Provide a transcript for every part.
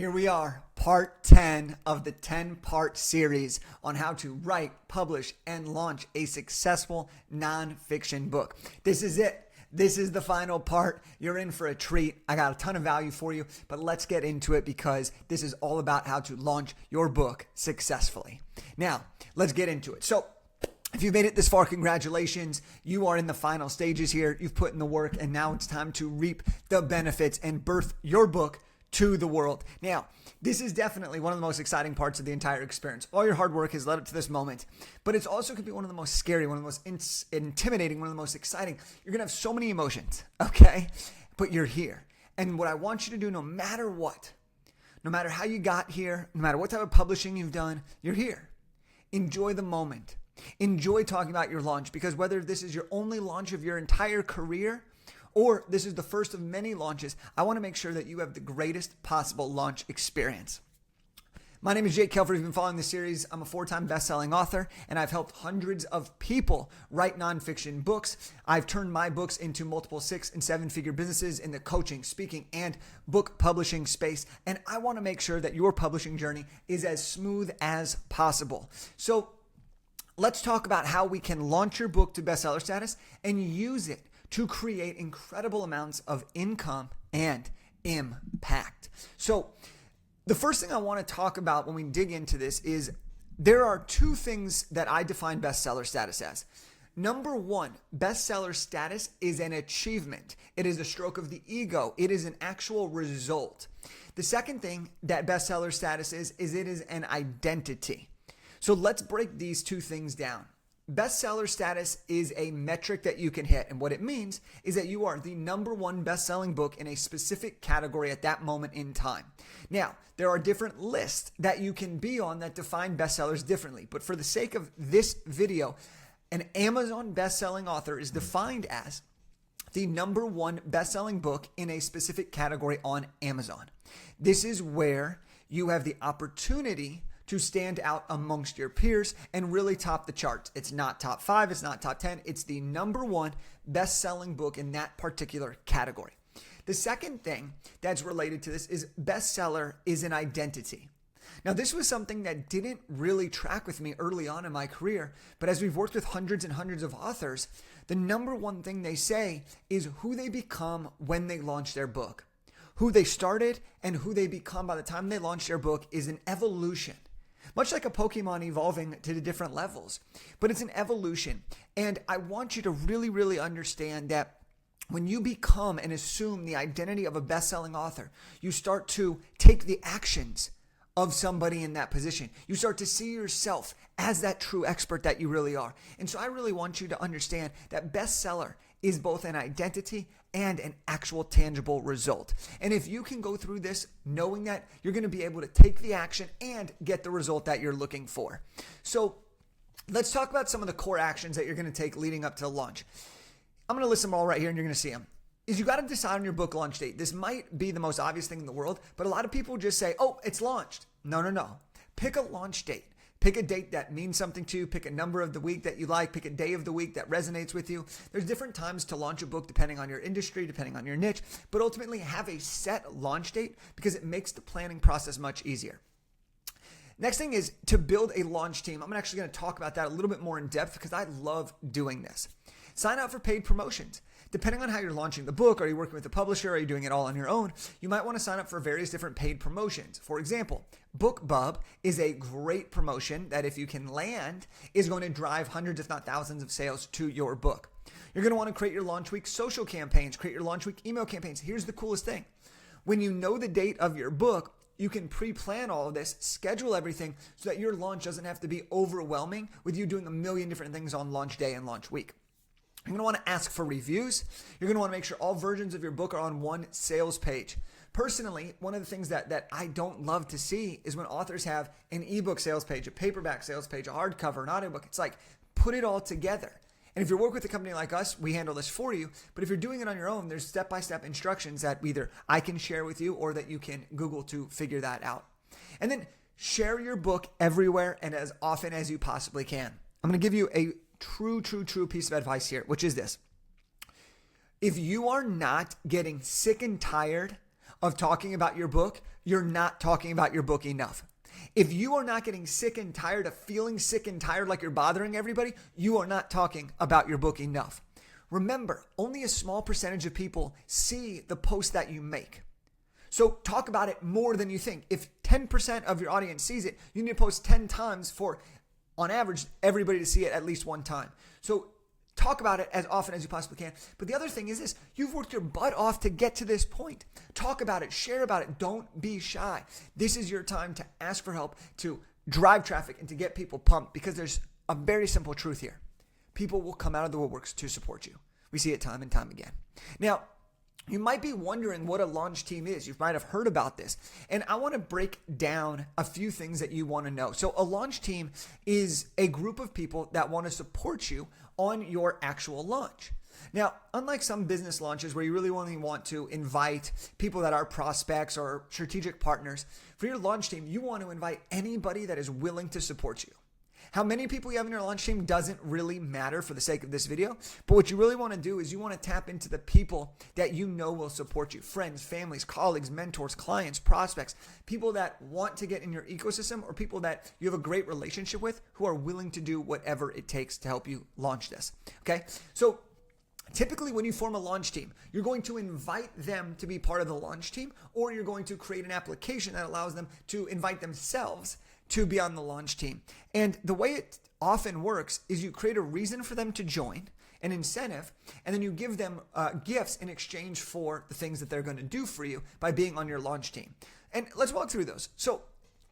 Here we are, part 10 of the 10-part series on how to write, publish, and launch a successful nonfiction book. This is it. This is the final part. You're in for a treat. I got a ton of value for you, but let's get into it because this is all about how to launch your book successfully. Now, let's get into it. So, if you've made it this far, congratulations. You are in the final stages here. You've put in the work, and now it's time to reap the benefits and birth your book to the world. Now, this is definitely one of the most exciting parts of the entire experience. All your hard work has led up to this moment, but it's also could be one of the most scary, one of the most intimidating, one of the most exciting. You're going to have so many emotions, okay? But you're here. And what I want you to do, no matter what, no matter how you got here, no matter what type of publishing you've done, you're here. Enjoy the moment. Enjoy talking about your launch, because whether this is your only launch of your entire career or this is the first of many launches, I want to make sure that you have the greatest possible launch experience. My name is Jake Kelford. If you've been following this series, I'm a 4-time best-selling author, and I've helped hundreds of people write nonfiction books. I've turned my books into multiple 6- and 7-figure businesses in the coaching, speaking, and book publishing space, and I want to make sure that your publishing journey is as smooth as possible. So let's talk about how we can launch your book to bestseller status and use it to create incredible amounts of income and impact. So the first thing I want to talk about when we dig into this is there are two things that I define bestseller status as. Number one, bestseller status is an achievement. It is a stroke of the ego. It is an actual result. The second thing that bestseller status is it is an identity. So let's break these two things down. Bestseller status is a metric that you can hit. And what it means is that you are the number one best-selling book in a specific category at that moment in time. Now, there are different lists that you can be on that define bestsellers differently. But for the sake of this video, an Amazon best-selling author is defined as the number one best-selling book in a specific category on Amazon. This is where you have the opportunity to stand out amongst your peers and really top the charts. It's not top 5, it's not top 10, it's the number one best-selling book in that particular category. The second thing that's related to this is bestseller is an identity. Now, this was something that didn't really track with me early on in my career, but as we've worked with hundreds and hundreds of authors, the number one thing they say is who they become when they launch their book. Who they started and who they become by the time they launch their book is an evolution. Much like a Pokemon evolving to the different levels. But it's an evolution. And I want you to really, really understand that when you become and assume the identity of a best-selling author, you start to take the actions of somebody in that position. You start to see yourself as that true expert that you really are. And so I really want you to understand that bestseller is both an identity and an actual tangible result. And if you can go through this knowing that, you're going to be able to take the action and get the result that you're looking for. So let's talk about some of the core actions that you're going to take leading up to the launch. I'm going to list them all right here and you're going to see them. Is you got to decide on your book launch date. This might be the most obvious thing in the world, but a lot of people just say, oh, it's launched. No. Pick a launch date. Pick a date that means something to you. Pick a number of the week that you like. Pick a day of the week that resonates with you. There's different times to launch a book depending on your industry, depending on your niche, but ultimately have a set launch date because it makes the planning process much easier. Next thing is to build a launch team. I'm actually going to talk about that a little bit more in depth because I love doing this. Sign up for paid promotions. Depending on how you're launching the book, are you working with a publisher? Are you doing it all on your own? You might want to sign up for various different paid promotions. For example, BookBub is a great promotion that if you can land is going to drive hundreds if not thousands of sales to your book. You're going to want to create your launch week social campaigns, create your launch week email campaigns. Here's the coolest thing. When you know the date of your book, you can pre-plan all of this, schedule everything so that your launch doesn't have to be overwhelming with you doing a million different things on launch day and launch week. You're going to want to ask for reviews. You're going to want to make sure all versions of your book are on one sales page. Personally, one of the things that I don't love to see is when authors have an ebook sales page, a paperback sales page, a hardcover, an audiobook. It's like, put it all together. And if you work with a company like us, we handle this for you. But if you're doing it on your own, there's step-by-step instructions that either I can share with you or that you can Google to figure that out. And then share your book everywhere and as often as you possibly can. I'm going to give you a true piece of advice here, which is this. If you are not getting sick and tired of talking about your book, you're not talking about your book enough. If you are not getting sick and tired of feeling sick and tired like you're bothering everybody, you are not talking about your book enough. Remember, only a small percentage of people see the post that you make. So talk about it more than you think. If 10% of your audience sees it, you need to post 10 times for, on average, everybody to see it at least one time. So talk about it as often as you possibly can. But the other thing is this: you've worked your butt off to get to this point. Talk about it, share about it. Don't be shy. This is your time to ask for help, to drive traffic, and to get people pumped, because there's a very simple truth here. People will come out of the woodworks to support you. We see it time and time again. Now, you might be wondering what a launch team is. You might have heard about this. And I want to break down a few things that you want to know. So a launch team is a group of people that want to support you on your actual launch. Now, unlike some business launches where you really only want to invite people that are prospects or strategic partners, for your launch team, you want to invite anybody that is willing to support you. How many people you have in your launch team doesn't really matter for the sake of this video, but what you really want to do is you want to tap into the people that you know will support you. Friends, families, colleagues, mentors, clients, prospects, people that want to get in your ecosystem, or people that you have a great relationship with who are willing to do whatever it takes to help you launch this. Okay? So typically when you form a launch team, you're going to invite them to be part of the launch team, or you're going to create an application that allows them to invite themselves to be on the launch team. And the way it often works is you create a reason for them to join, an incentive, and then you give them gifts in exchange for the things that they're going to do for you by being on your launch team. And let's walk through those. So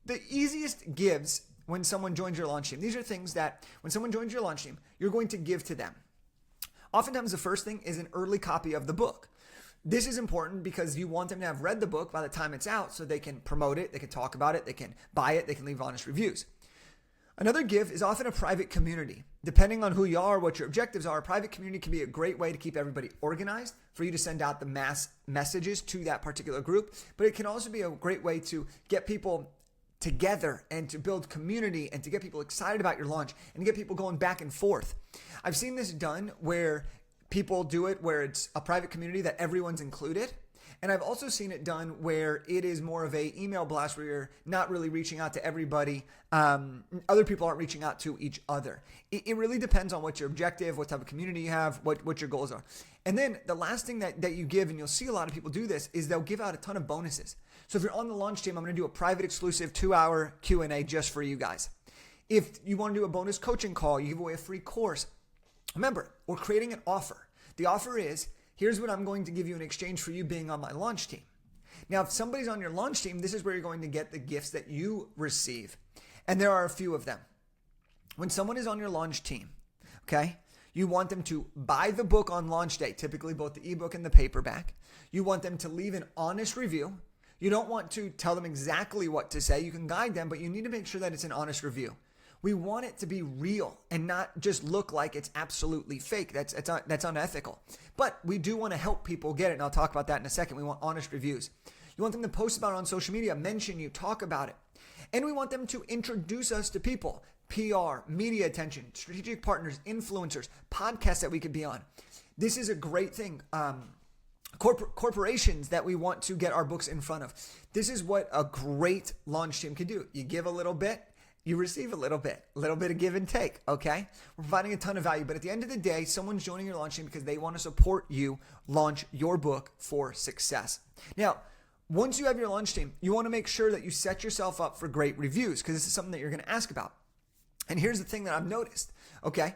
the easiest gives when someone joins your launch team, these are things that when someone joins your launch team, you're going to give to them. Oftentimes the first thing is an early copy of the book. This is important because you want them to have read the book by the time it's out so they can promote it, they can talk about it, they can buy it, they can leave honest reviews. Another gift is often a private community. Depending on who you are, what your objectives are, a private community can be a great way to keep everybody organized, for you to send out the mass messages to that particular group. But it can also be a great way to get people together and to build community and to get people excited about your launch and to get people going back and forth. I've seen this done where people do it where it's a private community that everyone's included. And I've also seen it done where it is more of a email blast where you're not really reaching out to everybody. Other people aren't reaching out to each other. It really depends on what your objective, what type of community you have, what your goals are. And then the last thing that you give, and you'll see a lot of people do this, is they'll give out a ton of bonuses. So if you're on the launch team, I'm going to do a private exclusive 2-hour Q&A just for you guys. If you want to do a bonus coaching call, you give away a free course. Remember, we're creating an offer. The offer is, here's what I'm going to give you in exchange for you being on my launch team. Now, if somebody's on your launch team, this is where you're going to get the gifts that you receive. And there are a few of them. When someone is on your launch team, okay, you want them to buy the book on launch day, typically both the ebook and the paperback. You want them to leave an honest review. You don't want to tell them exactly what to say. You can guide them, but you need to make sure that it's an honest review. We want it to be real and not just look like it's absolutely fake. That's unethical. But we do want to help people get it, and I'll talk about that in a second. We want honest reviews. You want them to post about it on social media, mention you, talk about it. And we want them to introduce us to people, PR, media attention, strategic partners, influencers, podcasts that we could be on. This is a great thing. Corporations that we want to get our books in front of. This is what a great launch team can do. You give a little bit, you receive a little bit of give and take, okay? We're providing a ton of value, but at the end of the day, someone's joining your launch team because they want to support you launch your book for success. Now, once you have your launch team, you want to make sure that you set yourself up for great reviews, because this is something that you're going to ask about. And here's the thing that I've noticed, okay?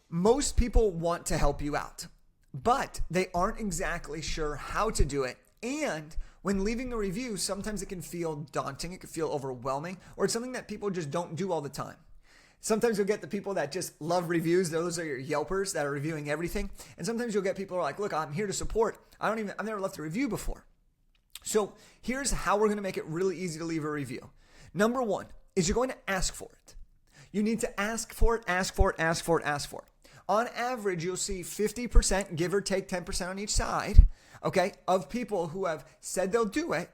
Most people want to help you out, but they aren't exactly sure how to do it. And when leaving a review, sometimes it can feel daunting, it can feel overwhelming, or it's something that people just don't do all the time. Sometimes you'll get the people that just love reviews. Those are your Yelpers that are reviewing everything. And sometimes you'll get people who are like, look, I'm here to support. I've never left a review before. So here's how we're going to make it really easy to leave a review. Number one is you're going to ask for it. You need to ask for it, ask for it, ask for it, ask for it. On average, you'll see 50%, give or take 10% on each side, okay, of people who have said they'll do it.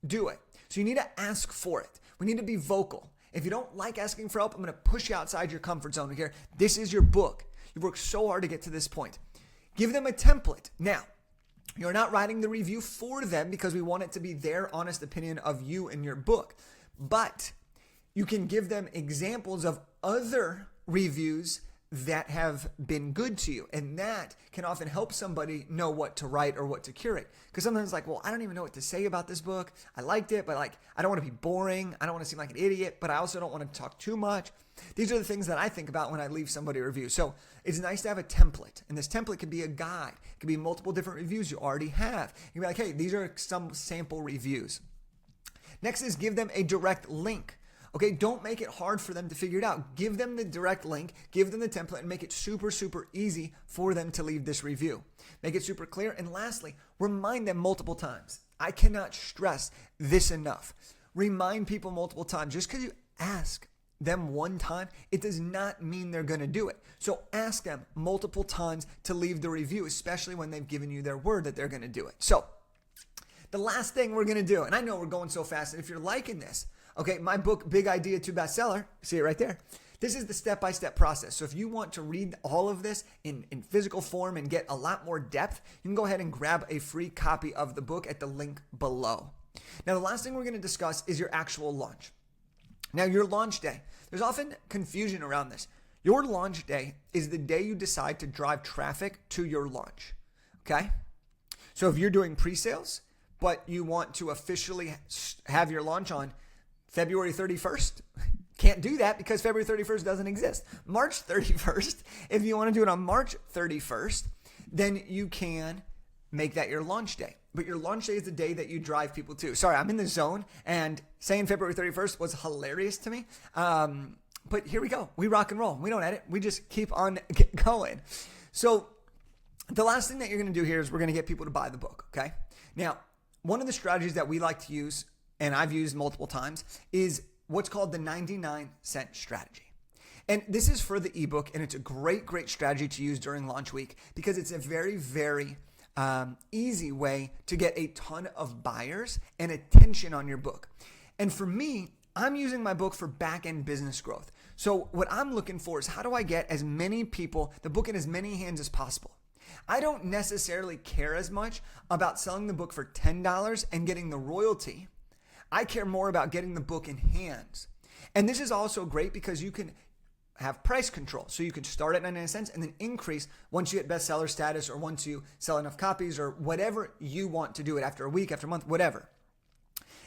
So you need to ask for it. We need to be vocal. If you don't like asking for help, I'm going to push you outside your comfort zone here. This is your book. You've worked so hard to get to this point. Give them a template. Now, You're not writing the review for them because we want it to be their honest opinion of you and your book. But you can give them examples of other reviews that have been good to you. And that can often help somebody know what to write or what to curate. Because sometimes it's like, well, I don't even know what to say about this book. I liked it, but I don't want to be boring. I don't want to seem like an idiot, but I also don't want to talk too much. These are the things that I think about when I leave somebody a review. So it's nice to have a template. And this template could be a guide. It could be multiple different reviews you already have. You can be like, hey, these are some sample reviews. Next is give them a direct link. Okay, don't make it hard for them to figure it out. Give them the direct link, give them the template, and make it super, super easy for them to leave this review. Make it super clear. And lastly, remind them multiple times. I cannot stress this enough. Remind people multiple times. Just because you ask them one time, it does not mean they're going to do it. So ask them multiple times to leave the review, especially when they've given you their word that they're going to do it. So the last thing we're going to do, and I know we're going so fast, and if you're liking this, okay, my book, Big Idea to Bestseller, see it right there. This is the step-by-step process. So if you want to read all of this in physical form and get a lot more depth, you can go ahead and grab a free copy of the book at the link below. Now, the last thing we're going to discuss is your actual launch. Now, your launch day. There's often confusion around this. Your launch day is the day you decide to drive traffic to your launch, okay? So if you're doing pre-sales, but you want to officially have your launch on February 31st, can't do that because February 31st doesn't exist. March 31st, if you want to do it on March 31st, then you can make that your launch day. But your launch day is the day that you drive people to. Sorry, I'm in the zone, and saying February 31st was hilarious to me. But here we go. We rock and roll. We don't edit. We just keep on going. So the last thing that you're going to do here is we're going to get people to buy the book, okay? Now, one of the strategies that we like to use, and I've used multiple times, is what's called the 99-cent strategy. And this is for the ebook, and it's a great, great strategy to use during launch week because it's a very, very easy way to get a ton of buyers and attention on your book. And for me, I'm using my book for back-end business growth. So what I'm looking for is how do I get as many people, the book in as many hands as possible. I don't necessarily care as much about selling the book for $10 and getting the royalty. I care more about getting the book in hands. And this is also great because you can have price control. So you can start at 99 cents and then increase once you get bestseller status or once you sell enough copies or whatever you want to do it after a week, after a month, whatever.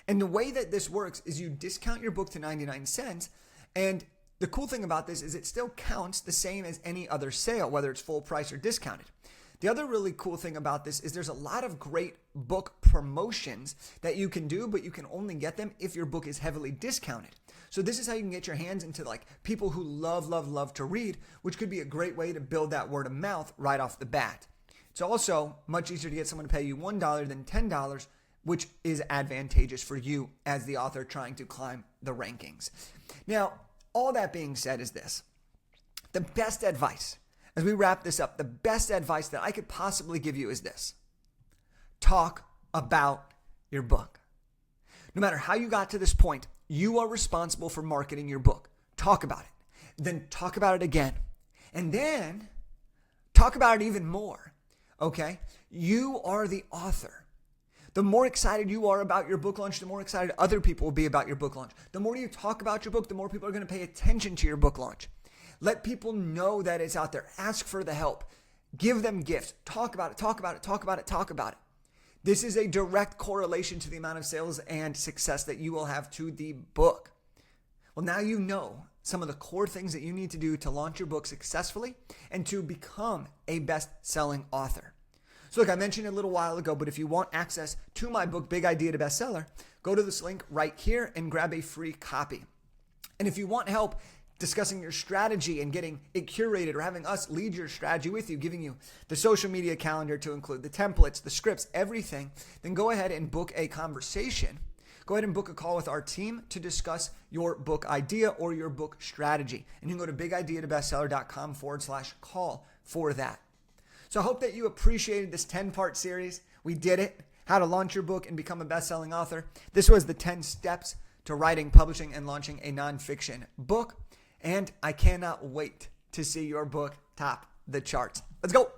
And the way that this works is you discount your book to 99 cents. And the cool thing about this is it still counts the same as any other sale, whether it's full price or discounted. The other really cool thing about this is there's a lot of great book promotions that you can do, but you can only get them if your book is heavily discounted. So this is how you can get your hands into like people who love, love, love to read, which could be a great way to build that word of mouth right off the bat. It's also much easier to get someone to pay you $1 than $10, which is advantageous for you as the author trying to climb the rankings. Now, all that being said is this. The best advice, as we wrap this up, the best advice that I could possibly give you is this. Talk about your book. No matter how you got to this point, you are responsible for marketing your book. Talk about it. Then talk about it again. And then talk about it even more. Okay? You are the author. The more excited you are about your book launch, the more excited other people will be about your book launch. The more you talk about your book, the more people are going to pay attention to your book launch. Let people know that it's out there. Ask for the help. Give them gifts. Talk about it, talk about it, talk about it, talk about it. This is a direct correlation to the amount of sales and success that you will have to the book. Well, now you know some of the core things that you need to do to launch your book successfully and to become a best-selling author. So look, I mentioned it a little while ago, but if you want access to my book, Big Idea to Bestseller, go to this link right here and grab a free copy. And if you want help discussing your strategy and getting it curated or having us lead your strategy with you, giving you the social media calendar to include the templates, the scripts, everything, then go ahead and book a conversation. Go ahead and book a call with our team to discuss your book idea or your book strategy. And you can go to bigideatobestseller.com/call for that. So I hope that you appreciated this 10-part series. We did it. How to launch your book and become a best-selling author. This was the 10 steps to writing, publishing, and launching a nonfiction book. And I cannot wait to see your book top the charts. Let's go.